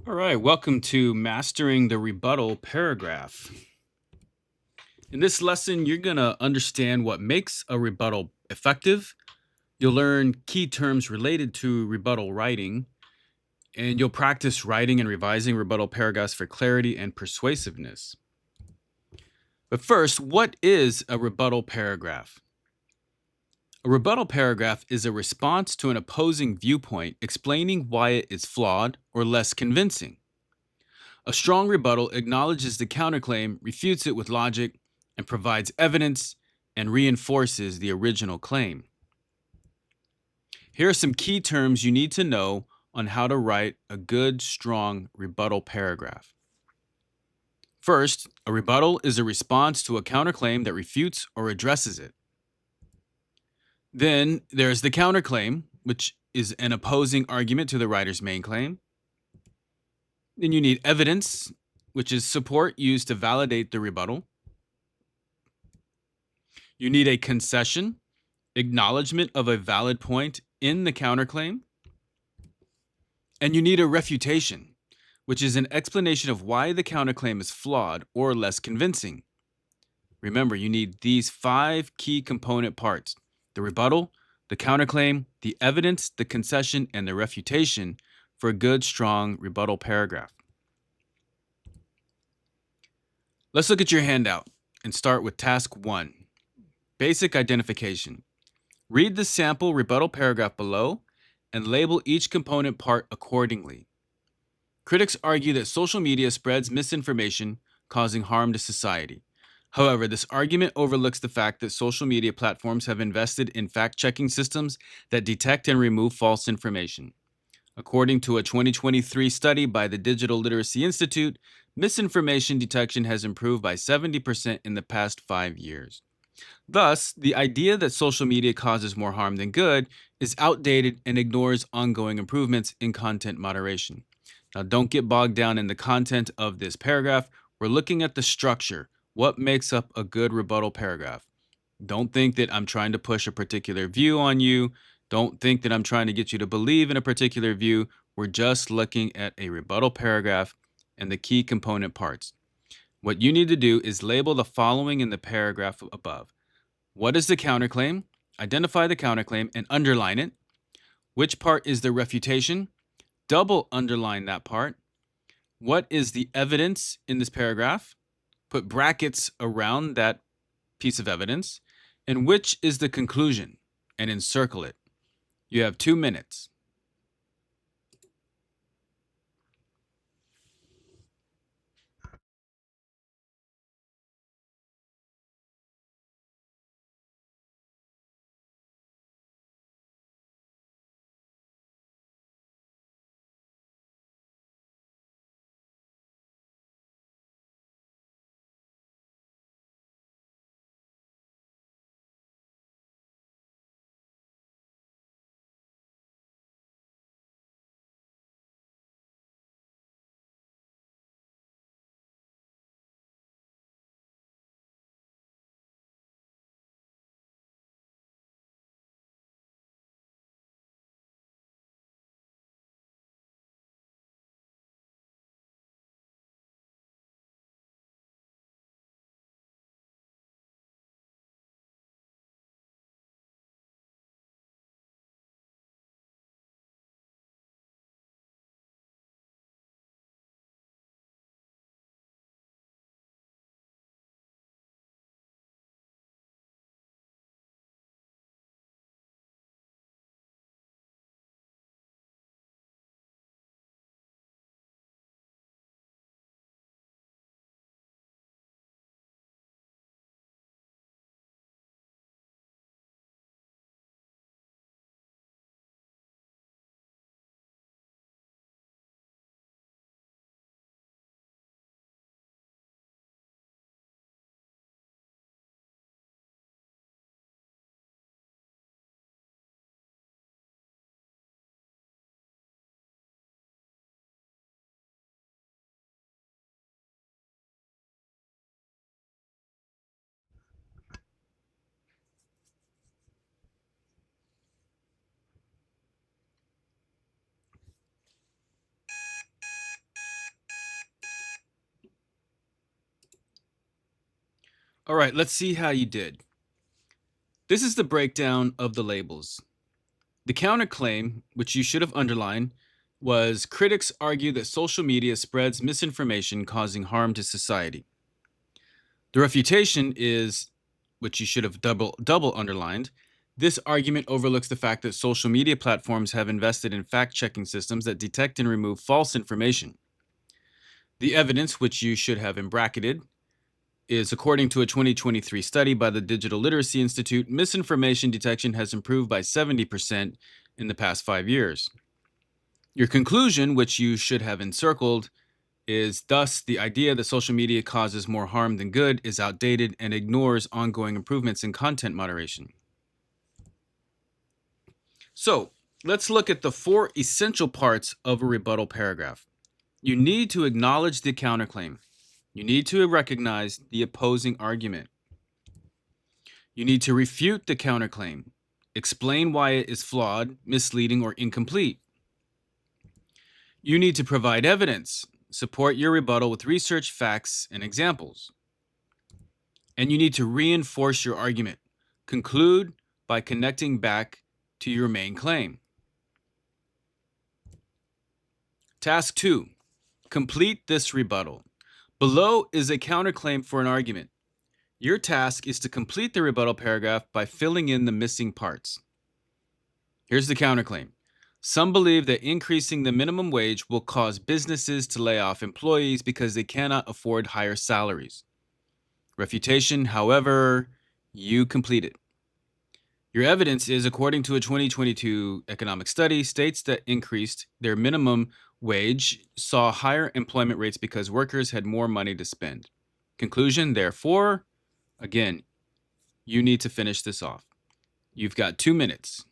All right, welcome to Mastering the Rebuttal Paragraph. In this lesson, you're going to understand what makes a rebuttal effective. You'll learn key terms related to rebuttal writing, and you'll practice writing and revising rebuttal paragraphs for clarity and persuasiveness. But first, what is a rebuttal paragraph? A rebuttal paragraph is a response to an opposing viewpoint explaining why it is flawed or less convincing. A strong rebuttal acknowledges the counterclaim, refutes it with logic, and provides evidence and reinforces the original claim. Here are some key terms you need to know on how to write a good, strong rebuttal paragraph. First, a rebuttal is a response to a counterclaim that refutes or addresses it. Then there's the counterclaim, which is an opposing argument to the writer's main claim. Then you need evidence, which is support used to validate the rebuttal. You need a concession, acknowledgement of a valid point in the counterclaim. And you need a refutation, which is an explanation of why the counterclaim is flawed or less convincing. Remember, you need these 5 key component parts: the rebuttal, the counterclaim, the evidence, the concession, and the refutation for a good, strong rebuttal paragraph. Let's look at your handout and start with task 1, basic identification. Read the sample rebuttal paragraph below and label each component part accordingly. Critics argue that social media spreads misinformation, causing harm to society. However, this argument overlooks the fact that social media platforms have invested in fact-checking systems that detect and remove false information. According to a 2023 study by the Digital Literacy Institute, misinformation detection has improved by 70% in the past 5 years. Thus, the idea that social media causes more harm than good is outdated and ignores ongoing improvements in content moderation. Now, don't get bogged down in the content of this paragraph. We're looking at the structure. What makes up a good rebuttal paragraph? Don't think that I'm trying to push a particular view on you. Don't think that I'm trying to get you to believe in a particular view. We're just looking at a rebuttal paragraph and the key component parts. What you need to do is label the following in the paragraph above. What is the counterclaim? Identify the counterclaim and underline it. Which part is the refutation? Double underline that part. What is the evidence in this paragraph? Put brackets around that piece of evidence. And which is the conclusion? And encircle it. You have 2 minutes. All right, let's see how you did. This is the breakdown of the labels. The counterclaim, which you should have underlined, was critics argue that social media spreads misinformation causing harm to society. The refutation is, which you should have double underlined, this argument overlooks the fact that social media platforms have invested in fact-checking systems that detect and remove false information. The evidence, which you should have bracketed, is according to a 2023 study by the Digital Literacy Institute, misinformation detection has improved by 70% in the past 5 years. Your conclusion, which you should have encircled, is thus the idea that social media causes more harm than good is outdated and ignores ongoing improvements in content moderation. So, let's look at the 4 essential parts of a rebuttal paragraph. You need to acknowledge the counterclaim. You need to recognize the opposing argument. You need to refute the counterclaim. Explain why it is flawed, misleading, or incomplete. You need to provide evidence. Support your rebuttal with research, facts, and examples. And you need to reinforce your argument. Conclude by connecting back to your main claim. Task 2. Complete this rebuttal. Below is a counterclaim for an argument. Your task is to complete the rebuttal paragraph by filling in the missing parts. Here's the counterclaim. Some believe that increasing the minimum wage will cause businesses to lay off employees because they cannot afford higher salaries. Refutation, however, you complete it. Your evidence is, according to a 2022 economic study, states that increased their minimum wage saw higher employment rates because workers had more money to spend. Conclusion, therefore, again, you need to finish this off. You've got 2 minutes.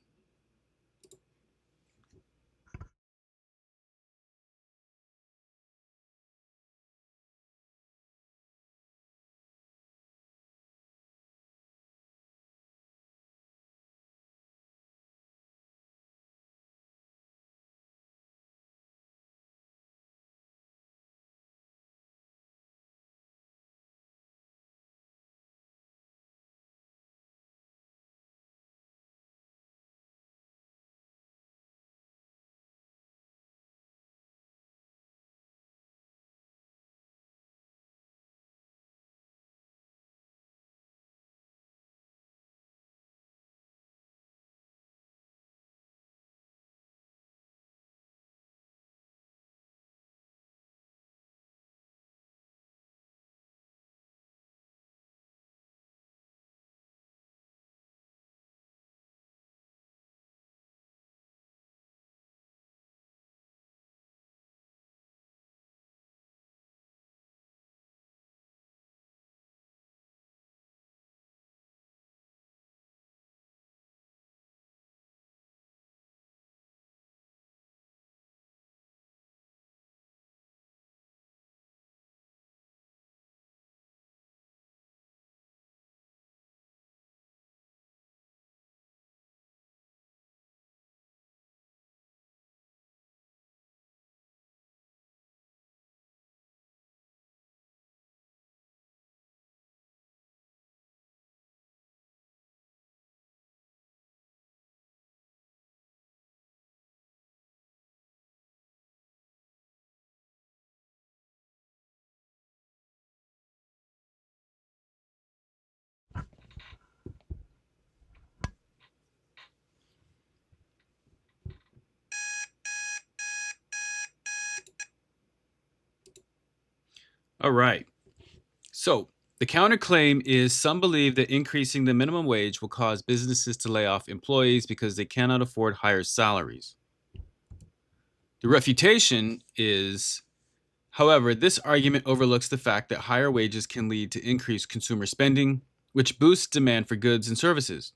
All right. So the counterclaim is some believe that increasing the minimum wage will cause businesses to lay off employees because they cannot afford higher salaries. The refutation is, however, this argument overlooks the fact that higher wages can lead to increased consumer spending, which boosts demand for goods and services.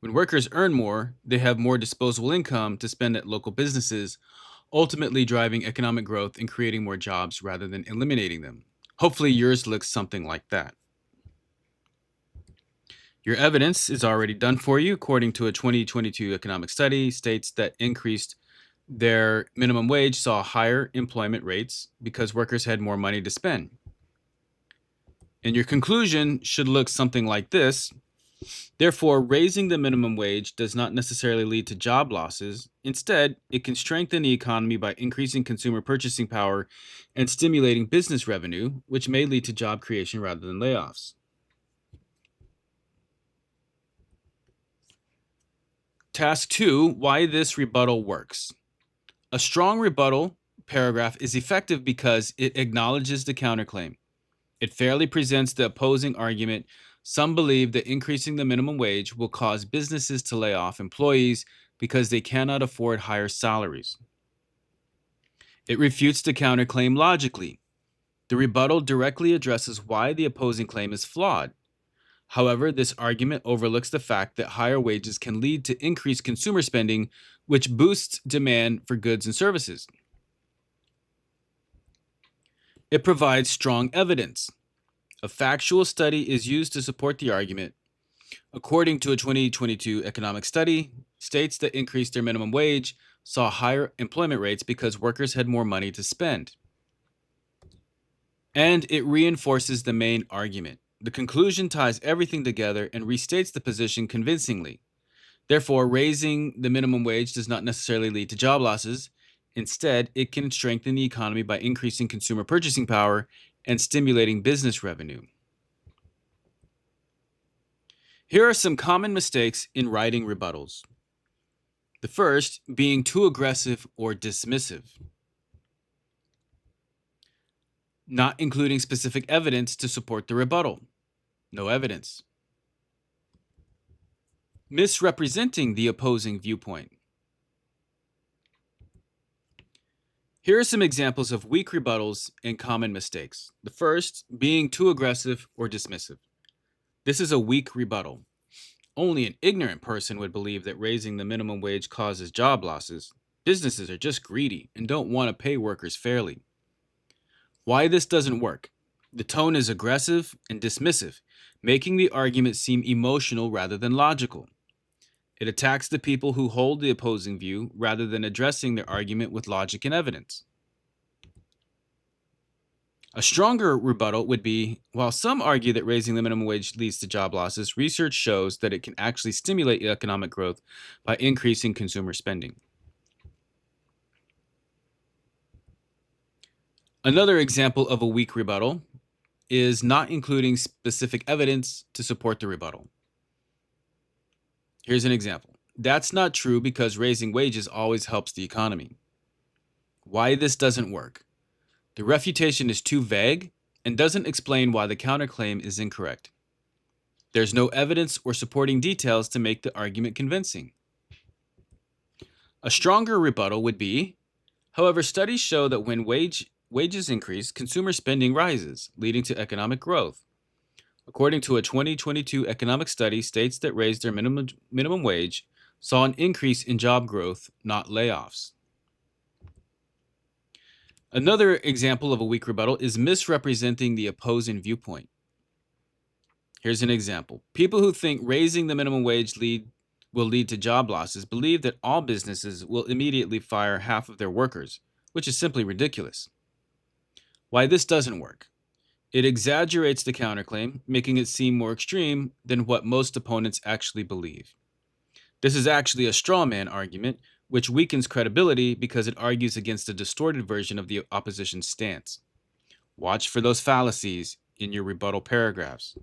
When workers earn more, they have more disposable income to spend at local businesses, ultimately driving economic growth and creating more jobs rather than eliminating them. Hopefully yours looks something like that. Your evidence is already done for you. According to a 2022 economic study, states that increased their minimum wage saw higher employment rates because workers had more money to spend. And your conclusion should look something like this. Therefore, raising the minimum wage does not necessarily lead to job losses. Instead, it can strengthen the economy by increasing consumer purchasing power and stimulating business revenue, which may lead to job creation rather than layoffs. Task 2, why this rebuttal works. A strong rebuttal paragraph is effective because it acknowledges the counterclaim. It fairly presents the opposing argument. Some believe that increasing the minimum wage will cause businesses to lay off employees because they cannot afford higher salaries. It refutes the counterclaim logically. The rebuttal directly addresses why the opposing claim is flawed. However, this argument overlooks the fact that higher wages can lead to increased consumer spending, which boosts demand for goods and services. It provides strong evidence. A factual study is used to support the argument. According to a 2022 economic study, states that increased their minimum wage saw higher employment rates because workers had more money to spend. And it reinforces the main argument. The conclusion ties everything together and restates the position convincingly. Therefore, raising the minimum wage does not necessarily lead to job losses. Instead, it can strengthen the economy by increasing consumer purchasing power and stimulating business revenue. Here are some common mistakes in writing rebuttals. The first, being too aggressive or dismissive. Not including specific evidence to support the rebuttal. No evidence. Misrepresenting the opposing viewpoint. Here are some examples of weak rebuttals and common mistakes. The first, being too aggressive or dismissive. This is a weak rebuttal. Only an ignorant person would believe that raising the minimum wage causes job losses. Businesses are just greedy and don't want to pay workers fairly. Why this doesn't work. The tone is aggressive and dismissive, making the argument seem emotional rather than logical. It attacks the people who hold the opposing view rather than addressing their argument with logic and evidence. A stronger rebuttal would be, while some argue that raising the minimum wage leads to job losses, research shows that it can actually stimulate economic growth by increasing consumer spending. Another example of a weak rebuttal is not including specific evidence to support the rebuttal. Here's an example. That's not true because raising wages always helps the economy. Why this doesn't work. The refutation is too vague and doesn't explain why the counterclaim is incorrect. There's no evidence or supporting details to make the argument convincing. A stronger rebuttal would be, however, studies show that when wages increase, consumer spending rises, leading to economic growth. According to a 2022 economic study, states that raised their minimum wage saw an increase in job growth, not layoffs. Another example of a weak rebuttal is misrepresenting the opposing viewpoint. Here's an example. People who think raising the minimum wage will lead to job losses believe that all businesses will immediately fire half of their workers, which is simply ridiculous. Why this doesn't work. It exaggerates the counterclaim, making it seem more extreme than what most opponents actually believe. This is actually a straw man argument, which weakens credibility because it argues against a distorted version of the opposition's stance. Watch for those fallacies in your rebuttal paragraphs.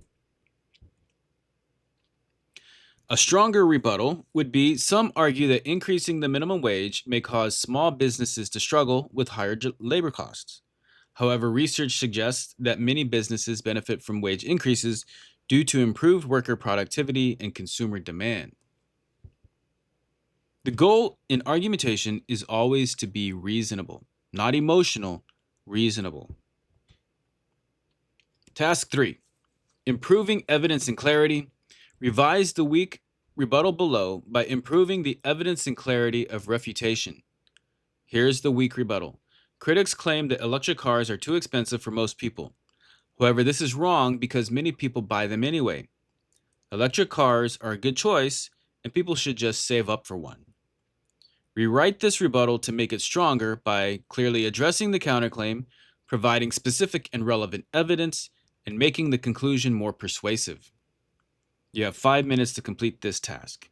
A stronger rebuttal would be, some argue that increasing the minimum wage may cause small businesses to struggle with higher labor costs. However, research suggests that many businesses benefit from wage increases due to improved worker productivity and consumer demand. The goal in argumentation is always to be reasonable, not emotional, reasonable. Task 3, improving evidence and clarity. Revise the weak rebuttal below by improving the evidence and clarity of refutation. Here's the weak rebuttal. Critics claim that electric cars are too expensive for most people. However, this is wrong because many people buy them anyway. Electric cars are a good choice, and people should just save up for one. Rewrite this rebuttal to make it stronger by clearly addressing the counterclaim, providing specific and relevant evidence, and making the conclusion more persuasive. You have 5 minutes to complete this task.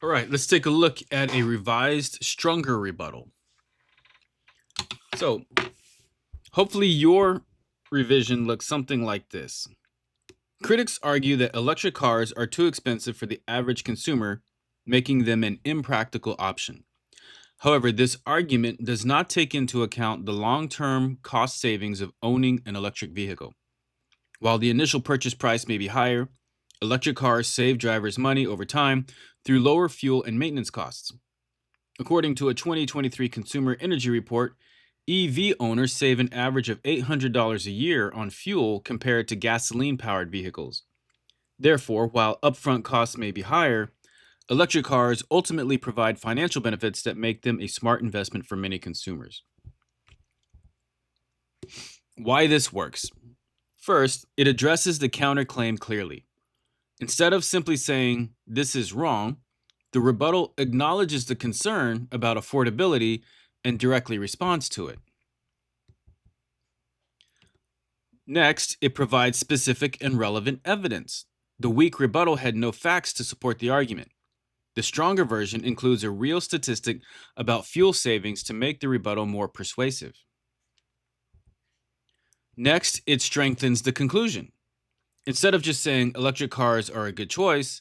All right, let's take a look at a revised, stronger rebuttal. So, hopefully, your revision looks something like this. Critics argue that electric cars are too expensive for the average consumer, making them an impractical option. However, this argument does not take into account the long term cost savings of owning an electric vehicle. While the initial purchase price may be higher, electric cars save drivers money over time through lower fuel and maintenance costs. According to a 2023 Consumer Energy Report, EV owners save an average of $800 a year on fuel compared to gasoline powered vehicles. Therefore, while upfront costs may be higher, electric cars ultimately provide financial benefits that make them a smart investment for many consumers. Why this works. First, it addresses the counterclaim clearly. Instead of simply saying, "This is wrong," the rebuttal acknowledges the concern about affordability and directly responds to it. Next, it provides specific and relevant evidence. The weak rebuttal had no facts to support the argument. The stronger version includes a real statistic about fuel savings to make the rebuttal more persuasive. Next, it strengthens the conclusion. Instead of just saying electric cars are a good choice,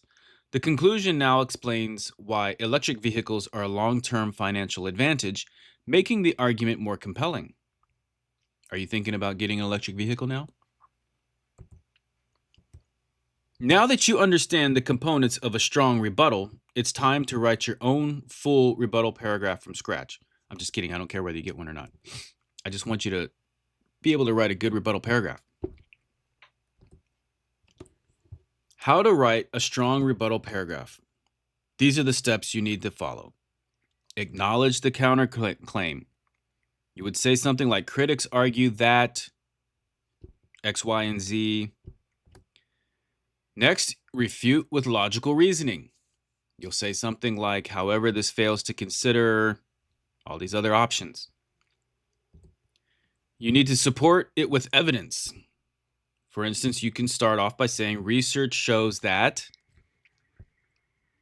the conclusion now explains why electric vehicles are a long term financial advantage, making the argument more compelling. Are you thinking about getting an electric vehicle now? Now that you understand the components of a strong rebuttal, it's time to write your own full rebuttal paragraph from scratch. I'm just kidding. I don't care whether you get one or not. I just want you to be able to write a good rebuttal paragraph. How to write a strong rebuttal paragraph. These are the steps you need to follow. Acknowledge the counterclaim. You would say something like, critics argue that X, Y, and Z. Next, refute with logical reasoning. You'll say something like, however, this fails to consider all these other options. You need to support it with evidence. For instance, you can start off by saying, research shows that,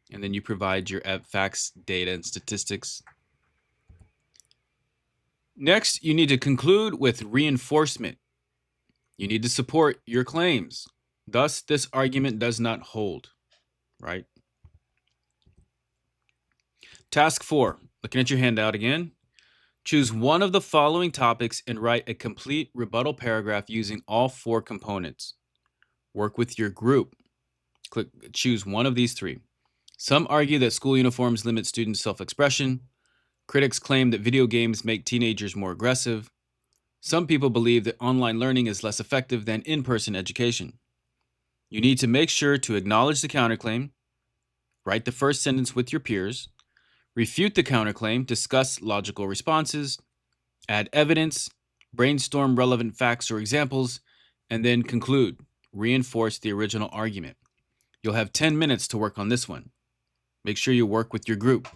and then you provide your facts, data, and statistics. Next, you need to conclude with reinforcement. You need to support your claims. Thus, this argument does not hold, right? Task 4, looking at your handout again. Choose one of the following topics and write a complete rebuttal paragraph using all 4 components. Work with your group. Choose one of these 3. Some argue that school uniforms limit students' self-expression. Critics claim that video games make teenagers more aggressive. Some people believe that online learning is less effective than in-person education. You need to make sure to acknowledge the counterclaim, write the first sentence with your peers, refute the counterclaim, discuss logical responses, add evidence, brainstorm relevant facts or examples, and then conclude, reinforce the original argument. You'll have 10 minutes to work on this one. Make sure you work with your group.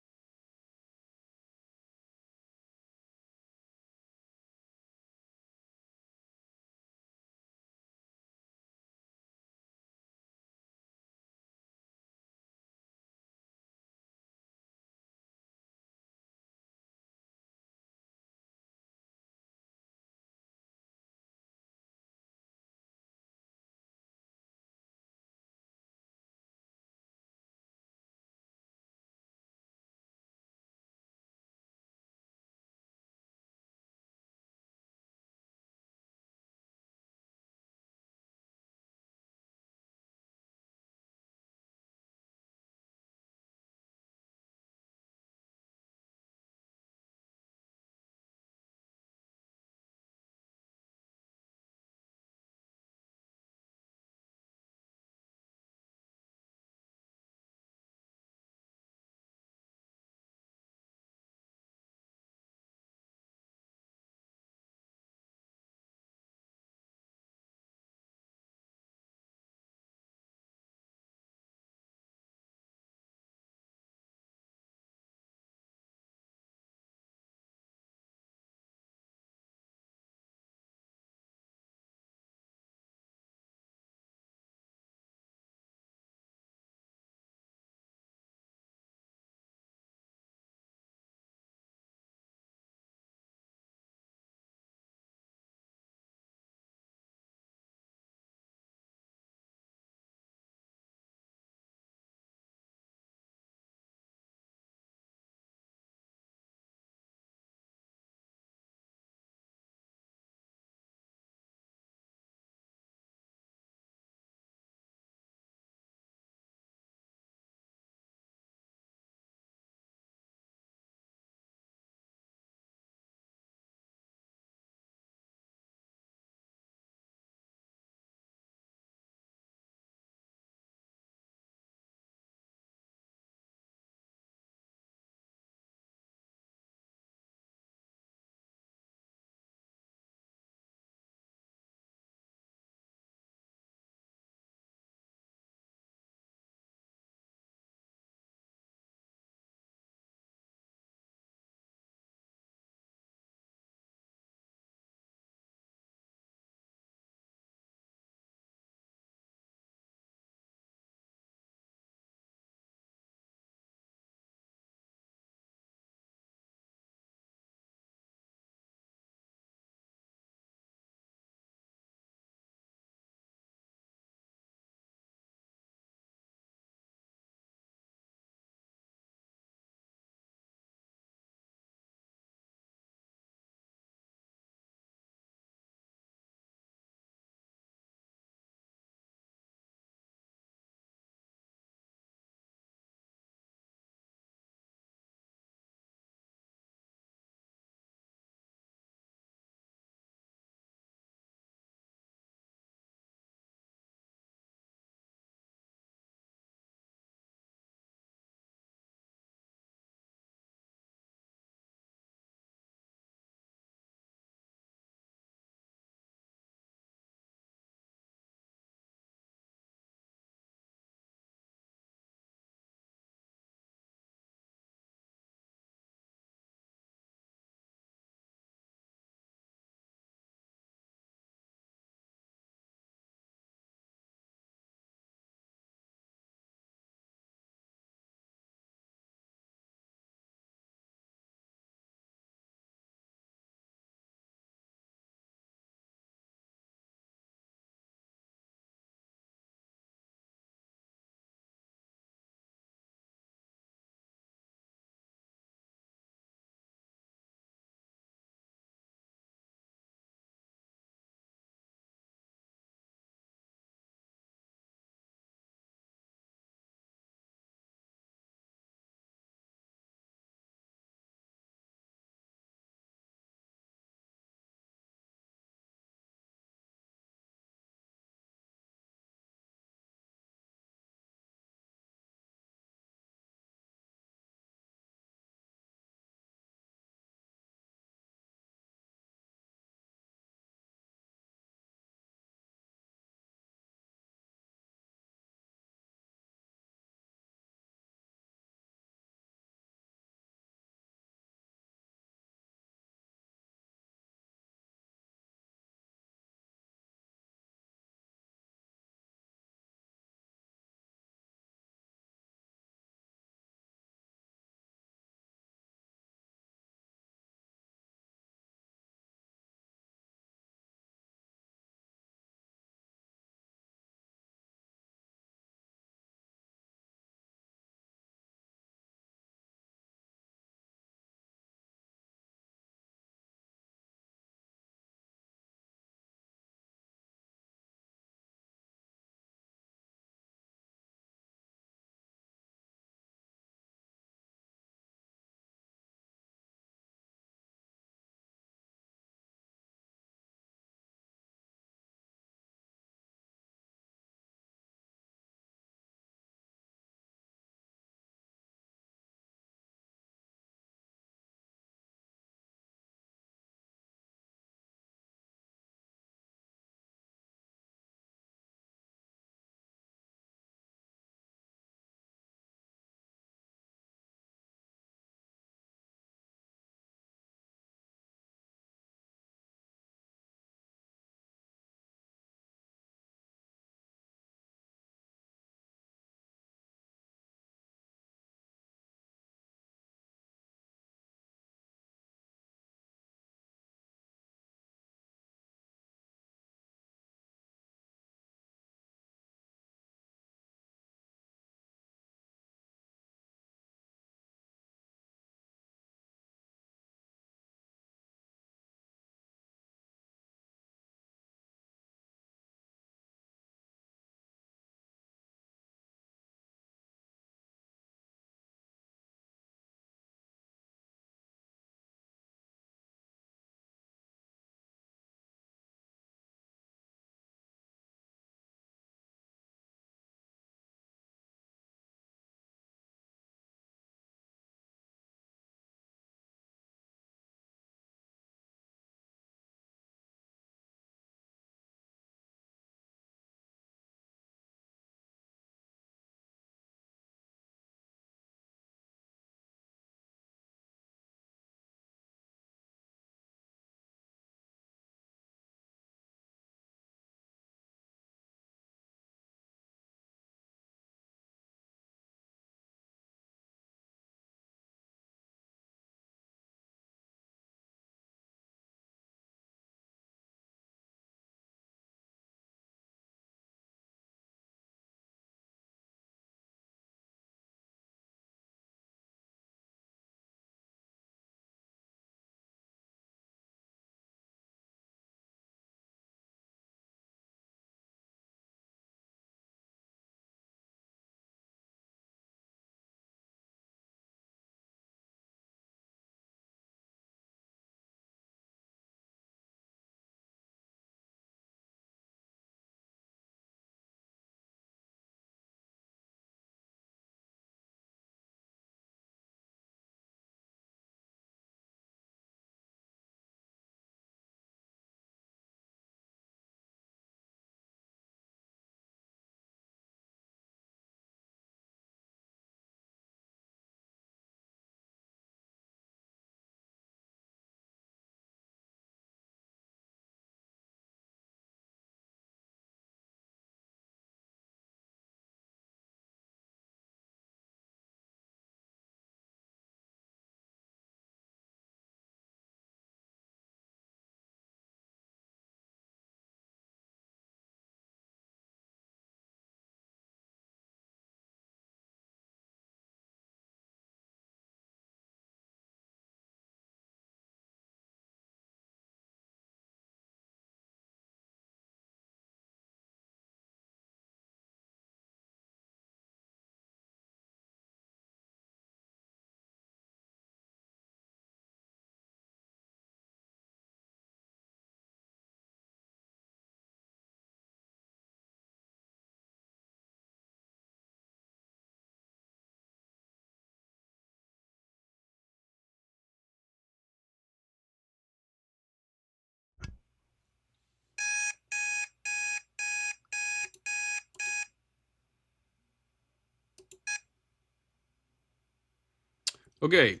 Okay,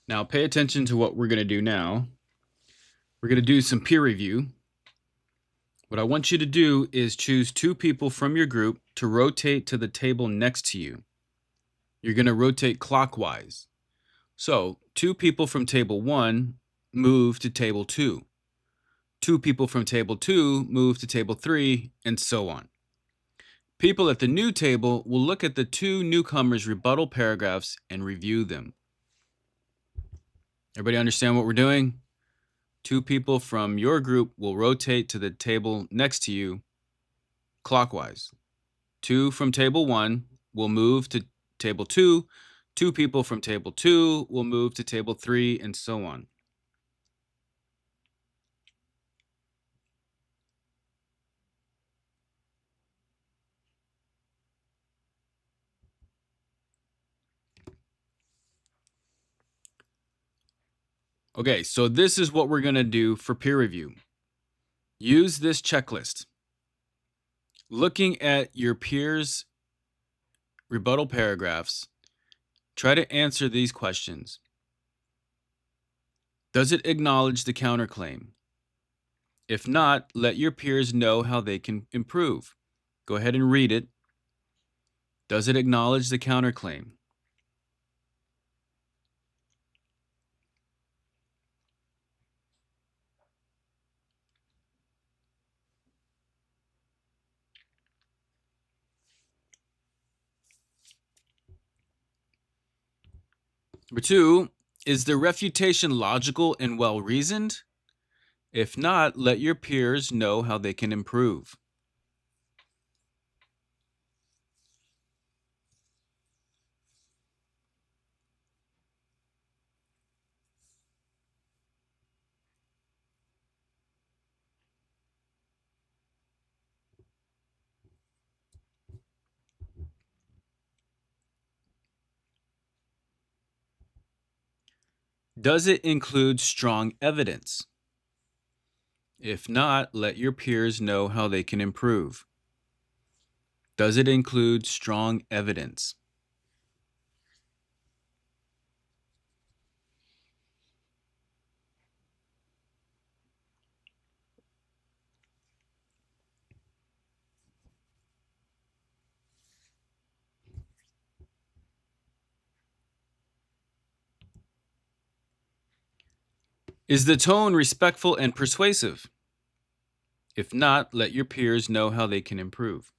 now pay attention to what we're going to do now. We're going to do some peer review. What I want you to do is choose two people from your group to rotate to the table next to you. You're going to rotate clockwise. So, two people from table 1 move to table 2. Two people from table 2 move to table 3, and so on. People at the new table will look at the two newcomers' rebuttal paragraphs and review them. Everybody understand what we're doing? Two people from your group will rotate to the table next to you clockwise. Two from table 1 will move to table 2. Two people from table 2 will move to table 3, and so on. Okay, so this is what we're going to do for peer review. Use this checklist. Looking at your peers' rebuttal paragraphs, try to answer these questions. Does it acknowledge the counterclaim? If not, let your peers know how they can improve. Go ahead and read it. Does it acknowledge the counterclaim? Number 2, is the refutation logical and well-reasoned? If not, let your peers know how they can improve. Does it include strong evidence? If not, let your peers know how they can improve. Does it include strong evidence? Is the tone respectful and persuasive? If not, let your peers know how they can improve.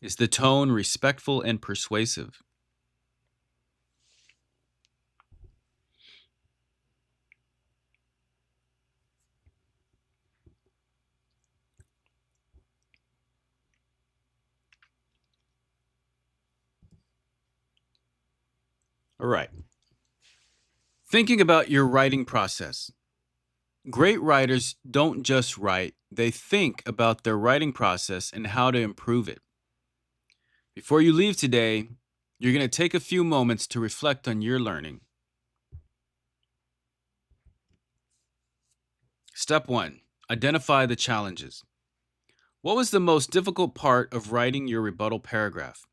Is the tone respectful and persuasive? All right. Thinking about your writing process. Great writers don't just write, they think about their writing process and how to improve it. Before you leave today, you're going to take a few moments to reflect on your learning. Step 1, identify the challenges. What was the most difficult part of writing your rebuttal paragraph?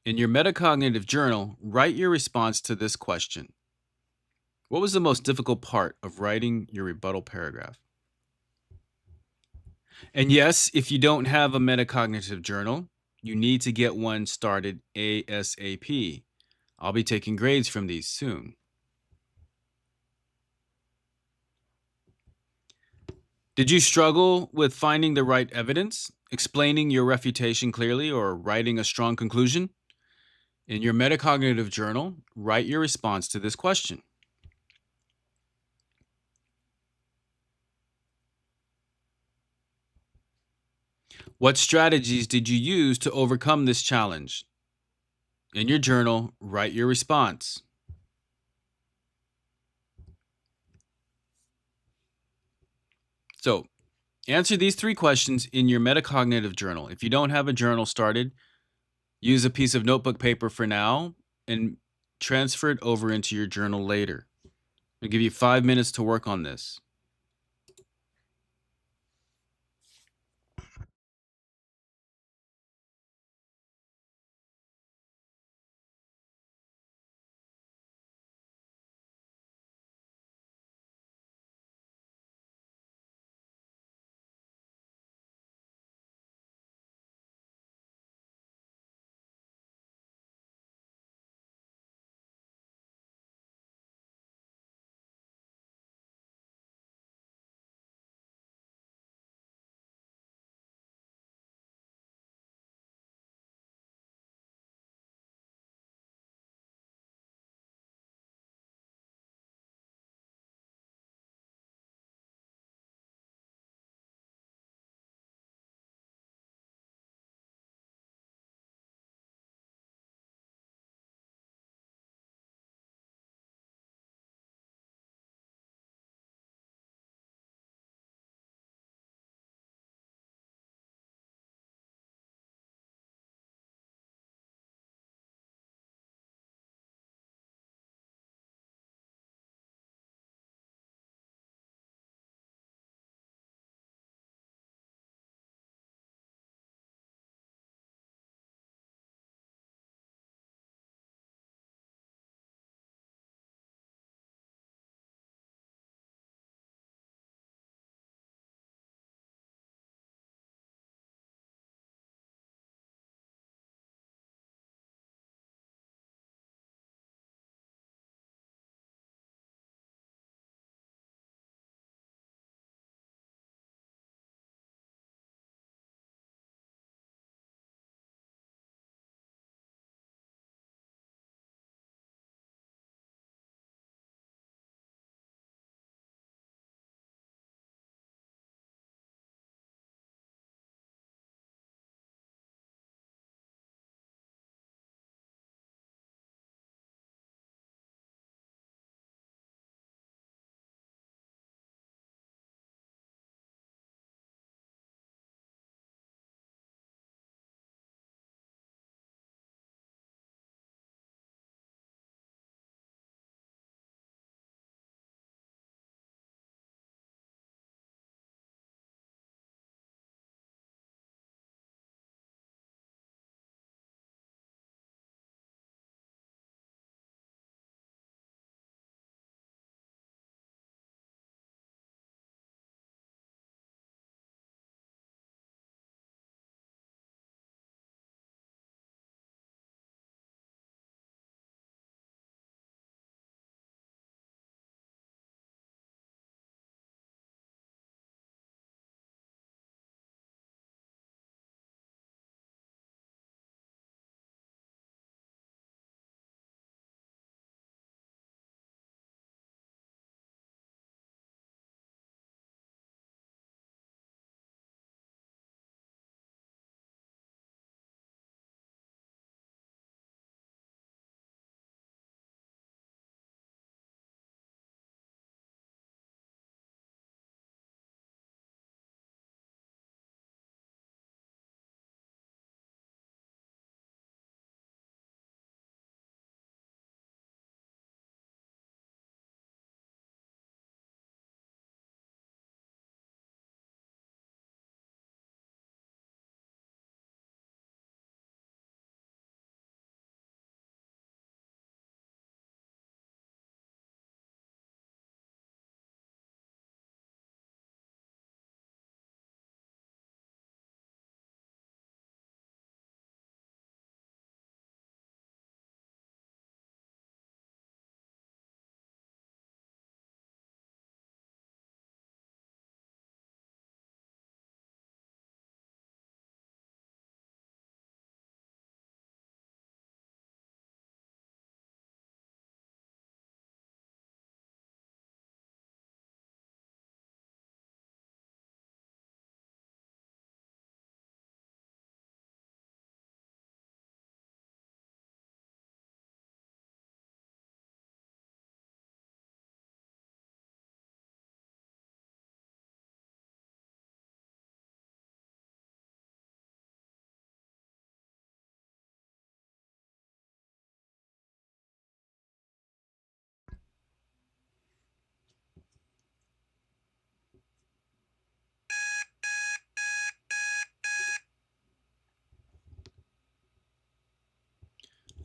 In your metacognitive journal, write your response to this question. What was the most difficult part of writing your rebuttal paragraph? And yes, if you don't have a metacognitive journal, you need to get one started ASAP. I'll be taking grades from these soon. Did you struggle with finding the right evidence, explaining your refutation clearly, or writing a strong conclusion? In your metacognitive journal, write your response to this question. What strategies did you use to overcome this challenge? In your journal, write your response. So, answer these 3 questions in your metacognitive journal. If you don't have a journal started, use a piece of notebook paper for now and transfer it over into your journal later. I'll give you 5 minutes to work on this.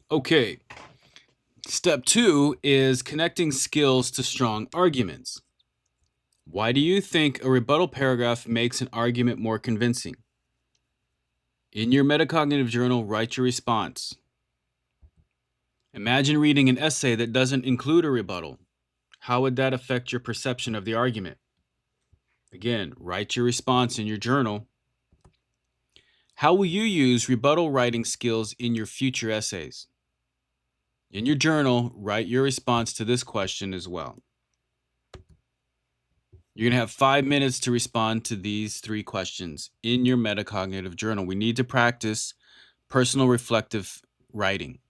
Okay. Step 2 is connecting skills to strong arguments. Why do you think a rebuttal paragraph makes an argument more convincing? In your metacognitive journal, write your response. Imagine reading an essay that doesn't include a rebuttal. How would that affect your perception of the argument? Again, write your response in your journal. How will you use rebuttal writing skills in your future essays? In your journal, write your response to this question as well. You're going to have 5 minutes to respond to these 3 questions in your metacognitive journal. We need to practice personal reflective writing.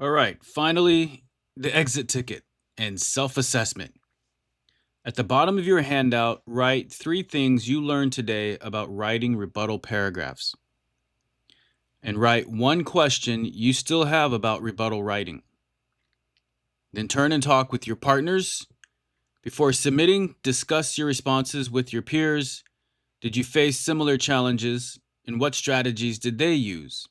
All right, finally, the exit ticket and self-assessment. At the bottom of your handout, write 3 things you learned today about writing rebuttal paragraphs. And write 1 question you still have about rebuttal writing. Then turn and talk with your partners. Before submitting, discuss your responses with your peers. Did you face similar challenges, and what strategies did they use?